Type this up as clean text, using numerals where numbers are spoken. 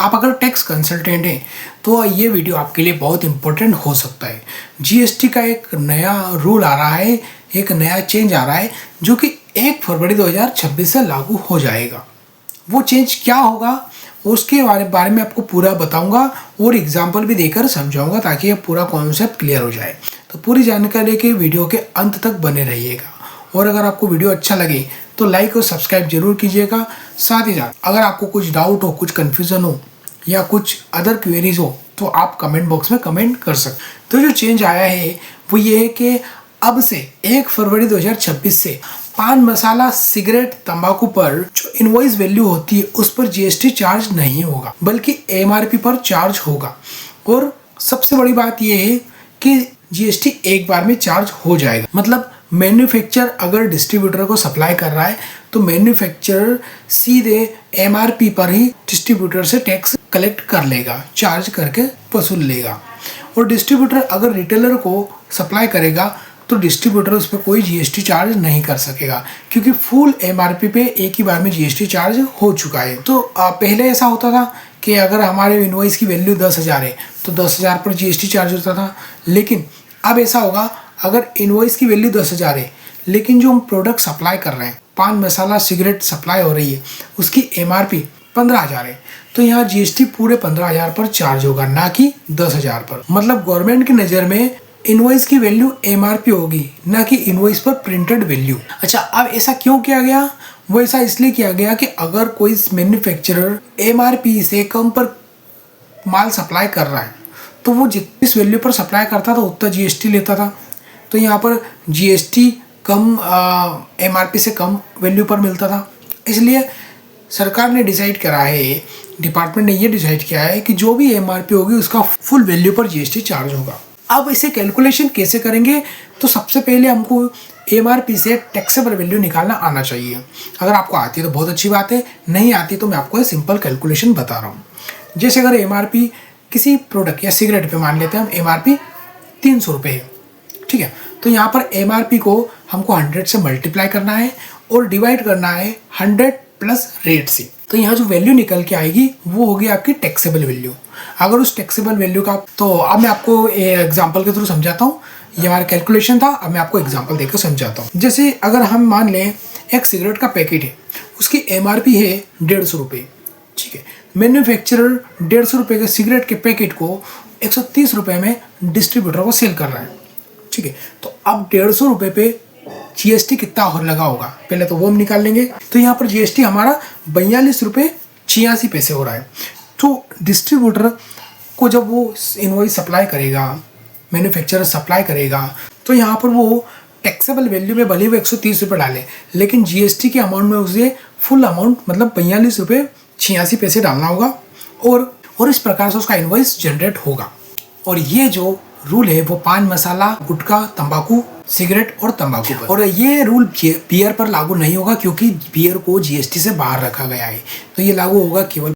आप अगर tax consultant हैं तो ये वीडियो आपके लिए बहुत इंपॉर्टेंट हो सकता है। जीएसटी का एक नया रूल आ रहा है, एक नया चेंज आ रहा है जो कि 1 फरवरी 2026 से लागू हो जाएगा। वो चेंज क्या होगा उसके बारे में आपको पूरा बताऊंगा और एग्जाम्पल भी देकर समझाऊंगा ताकि ये पूरा कॉन्सेप्ट क्लियर हो जाए। तो पूरी जानकारी के वीडियो के अंत तक बने रहिएगा और अगर आपको वीडियो अच्छा लगे तो लाइक और सब्सक्राइब जरूर कीजिएगा। साथ ही साथ अगर आपको कुछ डाउट हो, कुछ कन्फ्यूज़न हो या कुछ अदर क्वेरीज हो तो आप कमेंट बॉक्स में कमेंट कर सकते। तो जो चेंज आया है वो ये है कि अब से 1 फरवरी 2026 से पान मसाला, सिगरेट, तंबाकू पर जो इनवॉइस वैल्यू होती है उस पर जीएसटी चार्ज नहीं होगा बल्कि एमआरपी पर चार्ज होगा। और सबसे बड़ी बात यह है कि जीएसटी एक बार में चार्ज हो जाएगा। मतलब मैन्युफैक्चरर अगर डिस्ट्रीब्यूटर को सप्लाई कर रहा है तो मैन्युफैक्चरर सीधे एमआरपी पर ही डिस्ट्रीब्यूटर से टैक्स कलेक्ट कर लेगा, चार्ज करके वसूल लेगा। और डिस्ट्रीब्यूटर अगर रिटेलर को सप्लाई करेगा तो डिस्ट्रीब्यूटर उस पर कोई जीएसटी चार्ज नहीं कर सकेगा क्योंकि फुल एमआरपी पे एक ही बार में जीएसटी चार्ज हो चुका है। तो पहले ऐसा होता था कि अगर हमारे इनवॉइस की वैल्यू 10,000 है तो 10,000 पर जीएसटी चार्ज होता था, लेकिन अब ऐसा होगा अगर इनवॉइस की वैल्यू 10,000 है लेकिन जो हम प्रोडक्ट सप्लाई कर रहे हैं, पान मसाला सिगरेट सप्लाई हो रही है, उसकी एमआरपी 15,000 है तो यहाँ जीएसटी पूरे 15,000 पर चार्ज होगा, ना कि 10,000 पर। मतलब गवर्नमेंट की नज़र में इनवॉइस की वैल्यू एमआरपी होगी, ना कि इनवॉइस पर प्रिंटेड वैल्यू। अच्छा, अब ऐसा क्यों किया गया? वो ऐसा इसलिए किया गया कि अगर कोई मैन्युफैक्चरर एमआरपी से कम पर माल सप्लाई कर रहा है तो वो जिस वैल्यू पर सप्लाई करता था उतना जीएसटी लेता था। तो यहाँ पर जीएसटी कम एमआरपी से कम वैल्यू पर मिलता था। इसलिए सरकार ने डिसाइड करा है, डिपार्टमेंट ने ये डिसाइड किया है कि जो भी एमआरपी होगी उसका फुल वैल्यू पर जीएसटी चार्ज होगा। अब इसे कैलकुलेशन कैसे करेंगे? तो सबसे पहले हमको एमआरपी से टैक्सेबल वैल्यू निकालना आना चाहिए। अगर आपको आती है तो बहुत अच्छी बात है, नहीं आती तो मैं आपको एक सिंपल कैलकुलेशन बता रहा हूँ। जैसे अगर एमआरपी किसी प्रोडक्ट या सिगरेट पे मान लेते हैं हम एमआरपी 300 रुपये है, ठीक है। तो यहाँ पर एमआरपी को हमको 100 से मल्टीप्लाई करना है और डिवाइड करना है 100 प्लस रेट से। तो यहाँ जो वैल्यू निकल के आएगी वो होगी आपकी टैक्सेबल वैल्यू। अगर उस टैक्सेबल वैल्यू का, तो अब मैं आपको एग्जांपल के थ्रू समझाता हूँ। ये हमारा कैलकुलेशन था, अब मैं आपको एग्जांपल देकर समझाता हूँ। जैसे अगर हम मान लें एक सिगरेट का पैकेट है, उसकी एमआरपी है 150 रुपये, ठीक है। मैन्युफैक्चरर 150 रुपये के सिगरेट के पैकेट को 130 रुपये में डिस्ट्रीब्यूटर को सेल कर रहा है, ठीक है। तो अब 150 रुपये पे जीएसटी कितना और लगा होगा पहले तो वो हम निकाल लेंगे। तो यहाँ पर जीएसटी हमारा 42 रुपये 86 पैसे हो रहा है। तो डिस्ट्रीब्यूटर को जब वो इनवॉइस सप्लाई करेगा, मैन्युफैक्चरर सप्लाई करेगा, तो यहाँ पर वो टैक्सेबल वैल्यू में भले वो 130 रुपये डाले लेकिन जीएसटी के अमाउंट में उसे फुल अमाउंट मतलब 42 रुपये 86 पैसे डालना होगा और इस प्रकार से उसका इनवॉइस जनरेट होगा। और ये जो रूल है वो पान मसाला, गुटखा, तंबाकू, सिगरेट और तंबाकू पर। और ये रूल बियर पर लागू नहीं होगा क्योंकि बियर को जीएसटी से बाहर रखा गया है। तो ये लागू होगा केवल